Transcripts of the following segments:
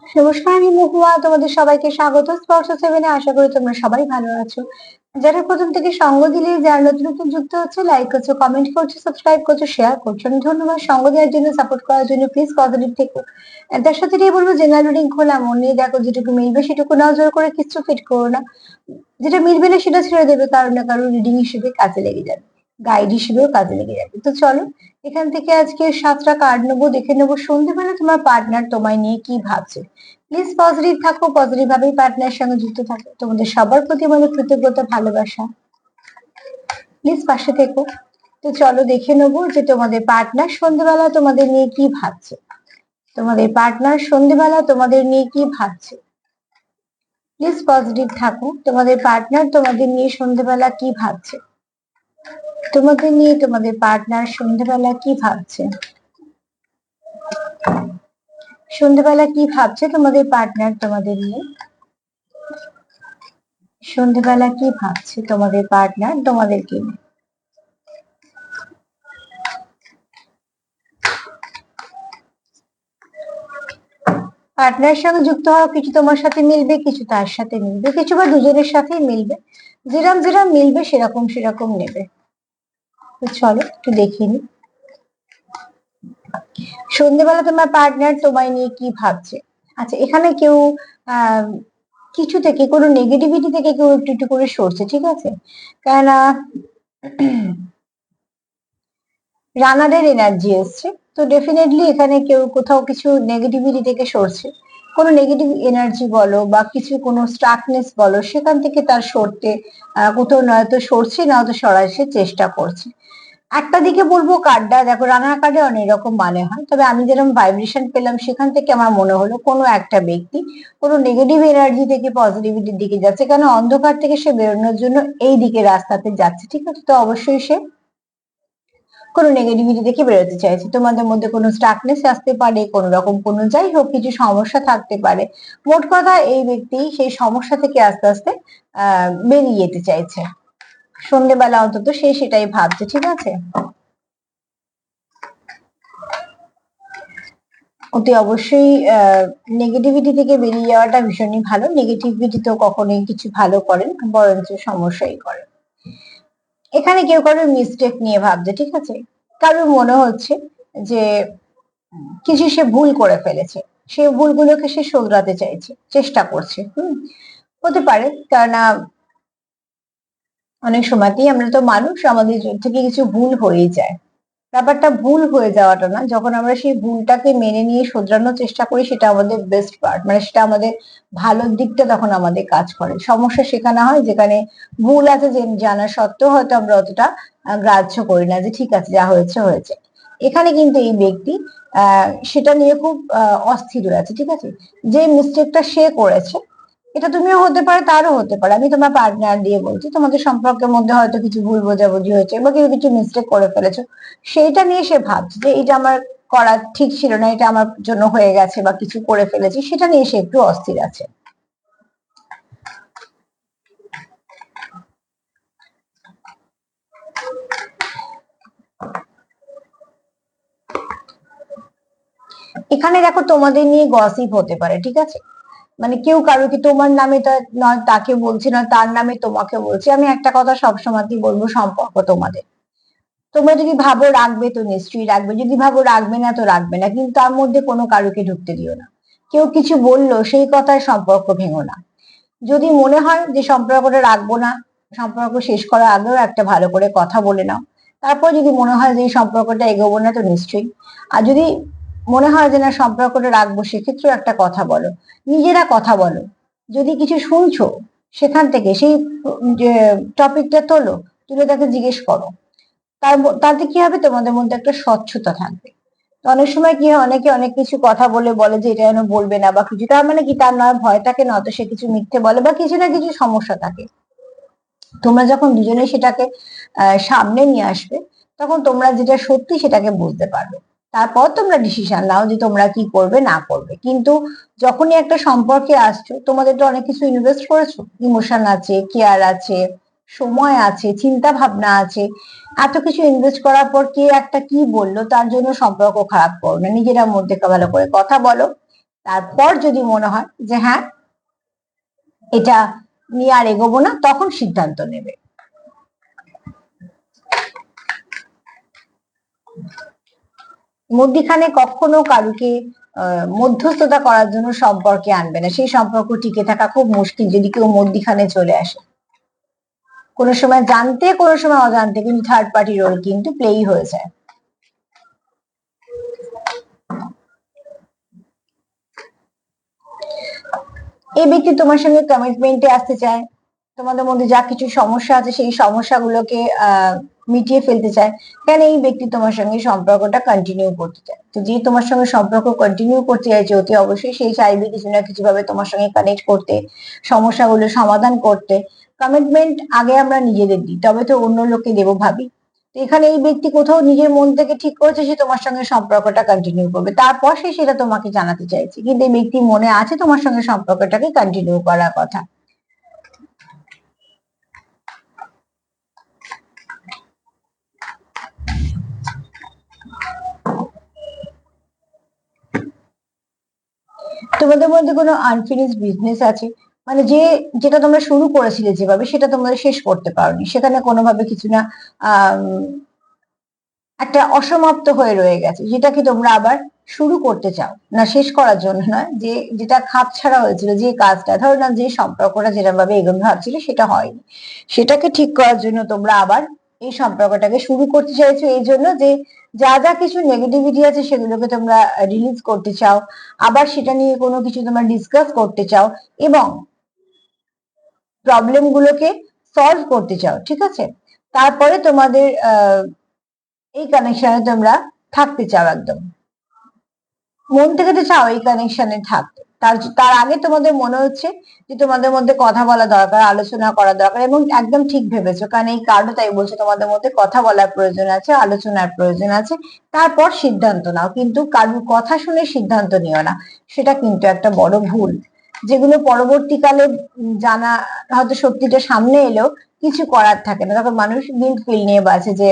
নমস্কার, আমি মহুয়া। তোমাদের সবাইকে স্বাগত স্পর্শ সেভেনে। আশা করি তোমরা সবাই ভালো আছো। যারা প্রথম থেকে সঙ্গ দিলে, যারা নতুন নতুন যুক্ত হচ্ছে, লাইক করছো, কমেন্ট করছো, সাবস্ক্রাইব করছো, শেয়ার করছো, অনেক ধন্যবাদ। সঙ্গ দেওয়ার জন্য, সাপোর্ট করার জন্য। প্লিজ পজিটিভ থেকো। আর তার সাথে এটাই বলবো, জেনারেল রিডিং খোলা মন নিয়ে দেখো, যেটুকু মিলবে সেটুকু নজর করে কিছু ফিট করো না। যেটা মিলবে না সেটা ছেড়ে দেবে, কারো না কারো রিডিং হিসেবে কাজে লেগে যাবে, গাইড হিসেবেও কাজে লেগে যাবে। তো চলো, এখান থেকে আজকে 7টা কার্ড নেবো, দেখে নেবো সন্ধ্যেবেলা তোমার পার্টনার তোমায় নিয়ে কি ভাবছে। প্লিজ পজিটিভ থাকো, পজিটিভ ভাবেই পার্টনারের সঙ্গে যুক্ত থাকো। তোমাদের সবার প্রতি আমাদের কৃতজ্ঞতা, ভালোবাসা। প্লিজ পাশে থেকো। তো চলো দেখে নেবো যে তোমাদের পার্টনার সন্ধ্যেবেলা তোমাদের নিয়ে কি ভাবছে। তোমাদের পার্টনার সন্ধ্যেবেলা তোমাদের নিয়ে কি ভাবছে। প্লিজ পজিটিভ থাকো। তোমাদের পার্টনার তোমাদের নিয়ে সন্ধ্যেবেলা কি ভাবছে। তোমাদের নিয়ে তোমাদের পার্টনার সন্ধ্যেবেলা কি ভাবছে। সন্ধ্যেবেলা কি ভাবছে তোমাদের পার্টনার তোমাদের নিয়ে। সন্ধ্যেবেলা কি ভাবছে তোমাদের পার্টনার তোমাদেরকে নিয়ে। পার্টনারের সঙ্গে যুক্ত হওয়া কিছু তোমার সাথে মিলবে, কিছু তার সাথে মিলবে, কিছু বা দুজনের সাথেই মিলবে। যেরকম যেরকম মিলবে সেরকম সেরকম নেবে। তো চলো একটু দেখে নি সন্ধ্যেবেলা তোমার পার্টনার তোমায় নিয়ে কি ভাবছে। আচ্ছা, এখানে কেউ আহ কিছু থেকে, কোনো নেগেটিভিটি থেকে কেউ একটু একটু করে সরছে, ঠিক আছে? কেননা রানারের এনার্জি এসছে। তো ডেফিনেটলি এখানে কেউ কোথাও কিছু নেগেটিভিটি থেকে সরছে। কোনো নেগেটিভ এনার্জি বলো বা কিছু কোনো স্টাকনেস বলো, সেখান থেকে তার সরতে কোথাও নয়তো সরছে, নয়তো সরার সে চেষ্টা করছে। একটা দিকে বলবো, কার্ডটা দেখো, রানার কার্ডে অনেক রকম মানে হয়, তবে আমি যেরকম ভাইব্রেশন পেলাম সেখান থেকে আমার মনে হলো কোনো একটা ব্যক্তি কোনো নেগেটিভ এনার্জি থেকে পজিটিভিটির দিকে যাচ্ছে, কেন অন্ধকার থেকে সে বেরোনোর জন্য এই দিকে রাস্তাতে যাচ্ছে, ঠিক আছে? তো অবশ্যই সে কোনো নেগেটিভিটি থেকে বেরোতে চাইছে। তোমাদের মধ্যে কোনো স্টাকনেস আসতে পারে, কোনো রকম কোনো যাই হোক কিছু সমস্যা থাকতে পারে। মোট কথা, এই ব্যক্তি সেই সমস্যা থেকে আস্তে আস্তে বেরিয়ে যেতে চাইছে। সন্ধ্যেবেলা অন্তত সে সেটাই ভাবছে, ঠিক আছে? অতি অবশ্যই নেগেটিভিটি থেকে বেরিয়ে যাওয়াটা ভীষণই ভালো। নেগেটিভিটি তো কখনোই কিছু ভালো করেন, বরঞ্চ সমস্যাই করে। এখানে কেউ কারোর মিস্টেক নিয়ে ভাবছে, ঠিক আছে? কারোর মনে হচ্ছে যে কিছু সে ভুল করে ফেলেছে, সেই ভুলগুলোকে সে শোধরাতে চাইছে, চেষ্টা করছে। হতে পারে, কেননা অনেক সময়তেই আমরা তো মানুষ, আমাদের থেকে কিছু ভুল হয়ে যায়। ব্যাপারটা ভুল হয়ে যাওয়াটা না, যখন আমরা সেই ভুলটাকে মেনে নিয়ে শোধরানোর চেষ্টা করি, সেটা আমাদের বেস্ট পার্ট, মানে সেটা আমাদের ভালোর দিকটা তখন আমাদের কাজ করে। সমস্যা সেখানে হয় যেখানে ভুল আছে, যে জানা সত্ত্বেও হয়তো আমরা অতটা গ্রাহ্য করি না, যে ঠিক আছে, যা হয়েছে হয়েছে। এখানে কিন্তু এই ব্যক্তি সেটা নিয়ে খুব অস্থির হয়ে আছে, ঠিক আছে? যে মিস্টেকটা সে করেছে, এটা তুমিও হতে পারে, তারও হতে পারে। আমি তোমার পার্টনার দিয়ে বলছি, তোমাদের সম্পর্কের মধ্যে হয়তো কিছু ভুল বোঝাবুঝি হয়েছে বা কেউ কিছু মিস্টেক করে ফেলেছো, সেইটা নিয়ে সে ভাবছে যে এটা আমার করা ঠিক ছিল না, এটা আমার জন্য হয়ে গেছে বা কিছু করে ফেলেছি, সেটা নিয়ে সে একটু অস্থির আছে। এখানে দেখো, তোমাদের নিয়ে গসিপ হতে পারে, ঠিক আছে? মানে কেউ কারোকে তোমার নামে নয় তাকে বলছে, না তার নামে তোমাকে বলছে। আমি একটা কথা সবসময়ই বলবো, সম্পর্ক তোমাদের, তোমরা যদি ভাবো রাখবে তো নিশ্চয়ই রাখবে, যদি ভাবো রাখবে না তো রাখবে না, কিন্তু তার মধ্যে কোনো কারুকে ঢুকতে দিও না। কেউ কিছু বললো সেই কথায় সম্পর্ক ভেঙো না। যদি মনে হয় যে সম্পর্কটা রাখবো না, সম্পর্ক শেষ করার আগেও একটা ভালো করে কথা বলে নাও। তারপর যদি মনে হয় যে এই সম্পর্কটা এগোবো না, তো নিশ্চয়ই। আর যদি মনে হয় যে না সম্পর্কটা রাখবো, সেক্ষেত্রেও একটা কথা বলো, নিজেরা কথা বলো। যদি কিছু শুনছো, সেখান থেকে সেই যে টপিকটা তোলো, তুলে তাকে জিজ্ঞেস করো। তাতে কি হবে, তোমাদের মধ্যে একটা স্বচ্ছতা থাকবে। তো অনেক সময় কি হয়, অনেকে অনেক কিছু কথা বলে বলে যে এটা যেন বলবে না বা কিছু, তার মানে কি, তার নয় ভয় থাকে, নয়তো সে কিছু মিথ্যে বলে বা কিছু না কিছু সমস্যা থাকে। তোমরা যখন দুজনেই সেটাকে সামনে নিয়ে আসবে, তখন তোমরা যেটা সত্যি সেটাকে বুঝতে পারবে। তারপর তোমরা ডিসিশন নাও যে তোমরা কি করবে না করবে। কিন্তু যখনই একটা সম্পর্কে আসছো, তোমাদের তো অনেক কিছু ইনভেস্ট করেছো, ইমোশন আছে, কেয়ার আছে, সময় আছে, চিন্তা ভাবনা আছে। এত কিছু ইনভেস্ট করার পর কে একটা কি বললো তার জন্য সম্পর্ক খারাপ করো না। নিজেরা মধ্যে ভালো করে কথা বলো, তারপর যদি মনে হয় যে হ্যাঁ এটা নিয়ে আর এগোবো না, তখন সিদ্ধান্ত নেবে। মধ্যিখানে কখনো কারুকে মধ্যস্থতা করার জন্য সম্পর্কে আনবে না, সেই সম্পর্ক টিকে থাকা খুব মুশকিল যদি কেউ মধ্যিখানে চলে আসে। কোনো সময় জানতে, কোনো সময় অজান্তে কিন্তু থার্ড পার্টি রোল কিন্তু প্লেই হয়ে যায়। এই ব্যক্তি তোমার সঙ্গে কমিটমেন্টে আসতে চায়, তোমাদের মধ্যে যা কিছু সমস্যা আছে সেই সমস্যাগুলোকে মিটিয়ে ফেলতে চায়। কেন এই ব্যক্তি তোমার সঙ্গে সম্পর্কটা কন্টিনিউ করতে চায়। তো যে তোমার সঙ্গে সম্পর্ক কন্টিনিউ করতে চাইছে অতি অবশ্যই সেই চাইবে কিছু না কিছু ভাবে তোমার সঙ্গে কানেক্ট করতে, সমস্যাগুলো সমাধান করতে। কমিটমেন্ট আগে আমরা নিজেদের দিই, তবে তো অন্য লোককে দেবো ভাবি। তো এখানে এই ব্যক্তি কোথাও নিজের মন থেকে ঠিক করেছে সে তোমার সঙ্গে সম্পর্কটা কন্টিনিউ করবে, তারপর সে সেটা তোমাকে জানাতে চাইছে, কিন্তু এই ব্যক্তি মনে আছে তোমার সঙ্গে সম্পর্কটাকে কন্টিনিউ করার কথা। তোমাদের মধ্যে কোনো আনফিনিশ বিজনেস আছে, মানে যেটা তোমরা শুরু করেছিলে যেভাবে সেটা তোমরা শেষ করতে পারোনি, সেখানে কোনোভাবে কিছু না একটা অসমাপ্ত হয়ে রয়ে গেছে, যেটাকে তোমরা আবার শুরু করতে চাও না, শেষ করার জন্য নয়, যে যেটা খাপ ছাড়া হয়েছিল, যে কাজটা ধরো না, যে সম্পর্কটা যেরকম ভাবে এগোনো ভাবছিল সেটা হয়নি, সেটাকে ঠিক করার জন্য তোমরা আবার এই সম্পর্কটাকে শুরু করতে চাইছো। এই জন্য যে যা যা কিছু নেগেটিভিটি আছে সেগুলোকে তোমরা রিলিজ করতে চাও, আবার সেটা নিয়ে কোনো কিছু তোমরা ডিসকাস করতে চাও এবং প্রবলেম গুলোকে সলভ করতে চাও, ঠিক আছে। তারপরে তোমাদের এই কানেকশনে তোমরা থাকতে চাও, একদম মন থেকে তো চাও এই কানেকশনে থাকতে। তার আগে তোমাদের মনে হচ্ছে যে তোমাদের মধ্যে কথা বলা দরকার, আলোচনা করা দরকার, এবং একদম ঠিক ভেবেছো, কারণ এই কার্ডও তাই বলছে তোমাদের মধ্যে কথা বলার প্রয়োজন আছে, আলোচনার প্রয়োজন আছে, তারপর সিদ্ধান্ত নাও। কিন্তু কারুর কথা শুনে সিদ্ধান্ত নিও না, সেটা কিন্তু একটা বড় ভুল, যেগুলো পরবর্তীকালে জানা, হয়তো সত্যিটা সামনে এলেও কিছু করার থাকে না, তখন মানুষ গিল্ট ফিল নিয়ে বাঁচে যে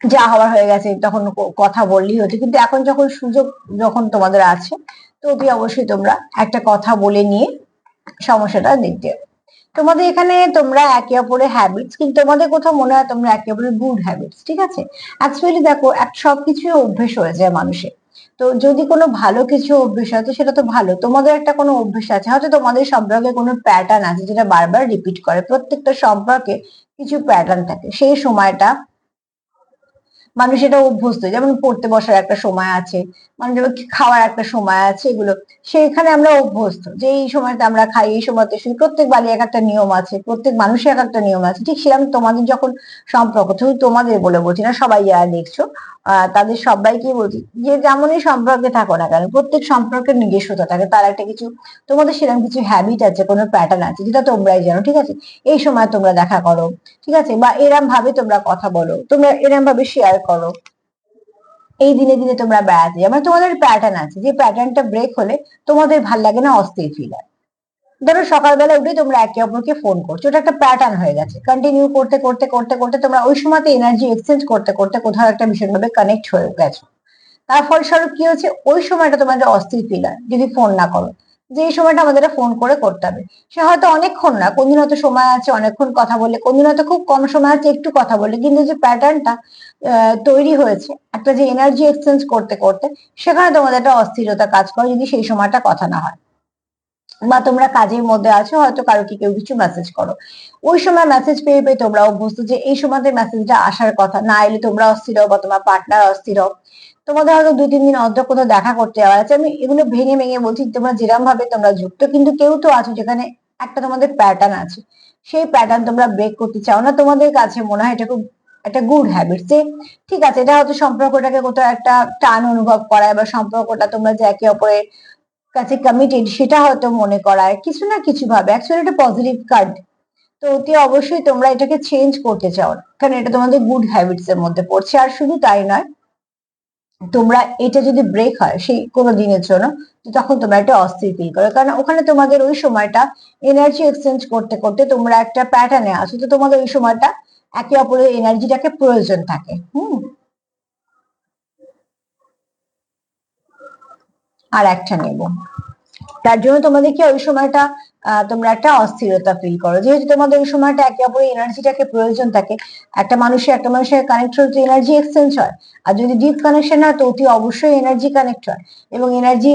যা হওয়ার হয়ে গেছে, তখন কথা বললেই হতো। কিন্তু এখন যখন সুযোগ যখন তোমাদের আছে, তো অতি অবশ্যই তোমরা একটা কথা বলে নিয়ে সমস্যাটা দেখতে হবে। তোমাদের এখানে তোমরা একে অপরের হ্যাবিটস, কিন্তু তোমাদের কোথাও মনে হয় তোমরা একে অপরের গুড হ্যাবিটস, ঠিক আছে। অ্যাকচুয়ালি দেখো, সবকিছুই অভ্যেস হয়ে যায় মানুষের। তো যদি কোনো ভালো কিছু অভ্যেস হয় তো সেটা তো ভালো। তোমাদের একটা কোনো অভ্যেস আছে, হয়তো তোমাদের সম্পর্কে কোনো প্যাটার্ন আছে যেটা বারবার রিপিট করে, প্রত্যেকটা সম্পর্কে কিছু প্যাটার্ন থাকে, সেই সময়টা মানুষ এটা অভ্যস্ত। যেমন পড়তে বসার একটা সময় আছে, মানে যেমন খাওয়ার একটা সময় আছে, এগুলো সেখানে আমরা অভ্যস্ত যে এই সময়তে আমরা খাই, এই সময়তে শুই। প্রত্যেক বাড়ি এক একটা নিয়ম আছে, প্রত্যেক মানুষের এক একটা নিয়ম আছে। ঠিক সেরকম তোমাদের যখন সম্পর্ক, তুমি তোমাদের বলে বলছি না, সবাই যারা দেখছো তাদের সবাইকে বলছি, যে যেমনই সম্পর্কে থাকো না কেন, প্রত্যেক সম্পর্কের নিজস্বতা থাকে, তার একটা কিছু, তোমাদের সেরকম কিছু হ্যাবিট আছে, কোনো প্যাটার্ন আছে যেটা তোমরাই জানো, ঠিক আছে। এই সময় তোমরা দেখা করো, ঠিক আছে, বা এরম ভাবে তোমরা কথা বলো, তোমরা এরম ভাবে শেয়ার করো, এই দিনে দিনে তোমরা বেড়াতে যাও, মানে তোমাদের প্যাটার্ন আছে, যে প্যাটার্নটা ব্রেক হলে তোমাদের ভাল লাগে না, অস্থির ফিল হয়। ধরো সকালবেলা উঠে তোমরা একে অপরকে ফোন করছো, ওটা একটা প্যাটার্ন হয়ে গেছে, কন্টিনিউ করতে করতে করতে করতে তোমরা ওই সময়তে এনার্জি এক্সচেঞ্জ করতে করতে কোথাও একটা ভীষণভাবে কানেক্ট হয়ে গেছো। তার ফলস্বরূপ কি হচ্ছে, ওই সময়টা তোমাদের অস্থির ফিল হয় যদি ফোন না করো, যে এই সময়টা আমাদের ফোন করে করতে হবে। সে হয়তো অনেকক্ষণ না, কোনদিন হয়তো সময় আছে অনেকক্ষণ কথা বলে, কোনদিন হয়তো খুব কম সময় আছে একটু কথা বলে, কিন্তু যে প্যাটার্নটা তৈরি হয়েছে একটা যে এনার্জি এক্সচেঞ্জ করতে করতে, সেখানে তোমাদের একটা অস্থিরতা কাজ করে যদি সেই সময়টা কথা না হয়, বা তোমরা কাজের মধ্যে আছো, হয়তো কারোকে কেউ কিছু মেসেজ করো, ওই সময় মেসেজ পেয়ে পেয়ে তোমরা অভ্যস্ত যে এই সময়তে মেসেজটা আসার কথা, না এলে তোমরা অস্থির হও বা তোমার পার্টনার অস্থির হও। তোমাদের হয়তো 2-3 দিন অন্তর কোথাও দেখা করতে যাওয়ার আছে, আমি এগুলো ভেঙে ভেঙে বলছি, তোমরা যেরকম ভাবে তোমরা যুক্ত, কিন্তু কেউ তো আছো যেখানে একটা তোমাদের প্যাটার্ন আছে, সেই প্যাটার্ন তোমরা ব্রেক করতে চাও না। তোমাদের কাছে মনে হয় এটা খুব একটা গুড হ্যাবিট, যে ঠিক আছে, এটা হয়তো সম্পর্কটাকে কোথাও একটা টান অনুভব করায়, বা সম্পর্কটা তোমরা যে একে অপরের কাছে কমিটেড সেটা হয়তো মনে করায় কিছু না কিছু ভাবে। অ্যাকচুয়ালি এটা পজিটিভ কার্ড, তো অতি অবশ্যই তোমরা এটাকে চেঞ্জ করতে চাও না, কারণ এটা তোমাদের গুড হ্যাবিটস এর মধ্যে পড়ছে। আর শুধু তাই নয়, তোমরা এটা যদি ব্রেক হয় সেই কোনো দিনের জন্য, তখন তোমরা একটা অস্থির ফিল করো, কারণ ওখানে তোমাদের ওই সময়টা এনার্জি এক্সচেঞ্জ করতে করতে তোমরা একটা প্যাটার্নে আছো, তো তোমাদের ওই সময়টা একে অপরের এনার্জিটাকে প্রয়োজন থাকে। আর একটা নেব। তার জন্য তোমাদের কি ওই সময়টা তোমরা একটা অস্থিরতা ফিল করো, যেহেতু তোমাদের ওই সময়টা একে অপরের এনার্জিটাকে প্রয়োজন থাকে। একটা মানুষের কানেক্ট হতে এনার্জি এক্সচেঞ্জ হয়, আর যদি ডিপ কানেকশন হয় তো অতি অবশ্যই এনার্জি কানেক্ট হয় এবং এনার্জি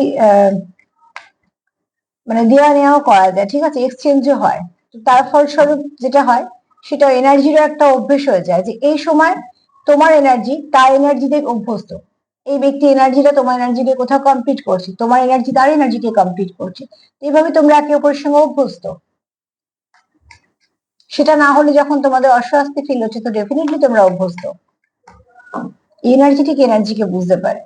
মানে দেওয়া নেওয়াও করা যায়, ঠিক আছে, এক্সচেঞ্জও হয়। তো তার ফলস্বরূপ যেটা হয় সেটা এনার্জিরও একটা অভ্যেস হয়ে যায়, যে এই সময় তোমার এনার্জি তার এনার্জিতে অভ্যস্ত, এই ব্যক্তি এনার্জিটা তোমার এনার্জিকে কোথাও কম্পিট করছে, তোমার এনার্জি তার এনার্জিকে কম্পিট করছে, এইভাবে তোমরা একে অপরের সঙ্গে অভ্যস্ত। সেটা না হলে যখন তোমাদের অস্বস্তি ফিল হচ্ছে তো ডেফিনেটলি তোমরা অভ্যস্ত। এনার্জেটিক এনার্জিকে বুঝতে পারে।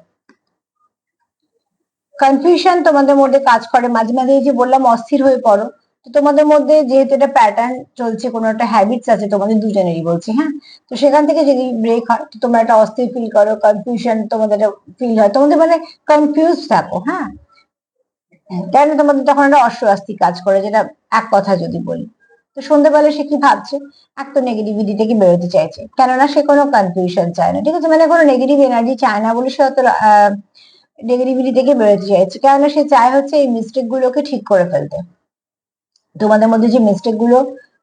কনফিউশন তোমাদের মধ্যে কাজ করে মাঝে মাঝে, এই যে বললাম অস্থির হয়ে পড়ো, তো তোমাদের মধ্যে যেহেতু এটা প্যাটার্ন চলছে, কোনো একটা হ্যাবিটস আছে তোমাদের দুজনেরই বলছি, হ্যাঁ, তো সেখান থেকে যদি ব্রেক হয় তো তোমরা একটা অস্থির ফিল করো, কনফিউশন তোমাদের ফিল হয়, তোমাদের মানে কনফিউজ থাকো, হ্যাঁ, কেন তোমাদের তখন একটা অস্বস্তি কাজ করে, যেটা এক কথা যদি বলি। তো সন্ধ্যেবেলা সে কি ভাবছে, এক তো নেগেটিভিটি থেকে বেরোতে চাইছে, কেননা সে কোনো কনফিউশন চায় না, ঠিক আছে, মানে কোনো নেগেটিভ এনার্জি চায় না বলে সে অত নেগেটিভিটি থেকে বেরোতে চাইছে, কেননা সে চায় হচ্ছে এই মিস্টেক গুলোকে ঠিক করে ফেলতে, তোমাদের মধ্যে যে মিস্টেক গুলো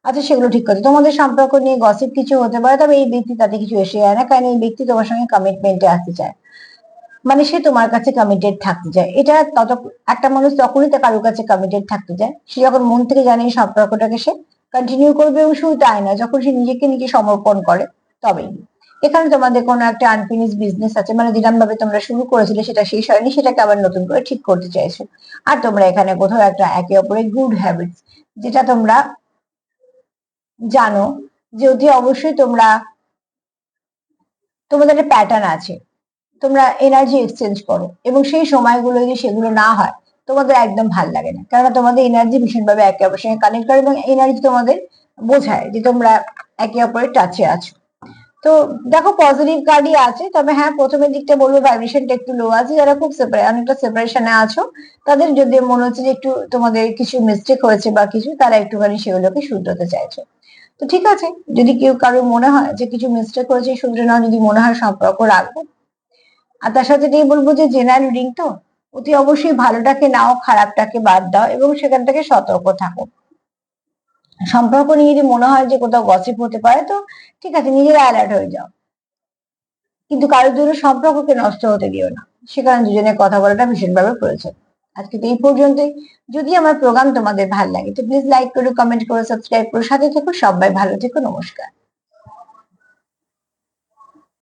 আছে সেগুলো ঠিক করতে। তোমাদের সম্পর্ক নিয়ে গসিপ কিছু হতে পারে, তবে এই ব্যক্তি তাতে কিছু এসে যায় না, কারণ এই ব্যক্তি তোমার সঙ্গে কমিটমেন্টে আসতে চায়, মানে সে তোমার কাছে কমিটেড থাকতে চায়। এটা একটা মানুষ তখনই তার কারোর কাছে কমিটেড থাকতে চায়, সে যখন মন থেকে জানে এই সম্পর্কটাকে সে কন্টিনিউ করবে, এবং শুধু তাই না, যখন সে নিজেকে নিজে সমর্পণ করে তবেই। এখানে তোমাদের কোনো একটা আনফিনিশ বিজনেস আছে, মানে যেরকম ভাবে তোমরা শুরু করেছিলে সেটা শেষ হয়নি, সেটাকে আবার নতুন করে ঠিক করতে চাইছো। আর তোমরা এখানে কোথাও একটা একে অপরের গুড হ্যাবিটস, যেটা তোমরা জানো যে অতি অবশ্যই তোমাদের একটা প্যাটার্ন আছে, তোমরা এনার্জি এক্সচেঞ্জ করো, এবং সেই সময়গুলো যদি সেগুলো না হয় তোমাদের একদম ভাল লাগে না, কেননা তোমাদের এনার্জি ভীষণভাবে একে অপরের সঙ্গে কানেক্ট করে, এবং এনার্জি তোমাদের বোঝায় যে তোমরা একে অপরের টাচে আছো। তো দেখো পজিটিভ কার্ডই আছে, তবে হ্যাঁ প্রথমের দিকটা বলবো ভাইব্রেশনটা একটু লো আছে, যারা খুব অনেকটা সেপারেশনে আছো তাদের যদি মনে হচ্ছে যে একটু তোমাদের কিছু মিস্টেক হয়েছে বা কিছু, তারা একটুখানি সেগুলোকে শুধরাতে চাইছো। তো ঠিক আছে, যদি কেউ কারো মনে হয় যে কিছু মিস্টেক হয়েছে শুধরে নাও, যদি মনে হয় সম্পর্ক রাখবো। আর তার সাথে এটাই বলবো যে জেনারেল রিডিং তো অতি অবশ্যই ভালোটাকে নাও, খারাপটাকে বাদ দাও এবং সেখান থেকে সতর্ক থাকো। সম্পর্ক নিয়ে যদি মনে হয় যে কোথাও গসিপ হতে পারে তো ঠিক আছে, নিজেরা অ্যালার্ট হয়ে যাও, কিন্তু কারোর জন্য সম্পর্ককে নষ্ট হতে দিও না, সেখানে দুজনের কথা বলাটা ভীষণভাবে প্রয়োজন। আজকে তো এই পর্যন্তই। যদি আমার প্রোগ্রাম তোমাদের ভালো লাগে তো প্লিজ লাইক করো, কমেন্ট করো, সাবস্ক্রাইব করো, সাথে থেকো। সবাই ভালো থেকো, নমস্কার।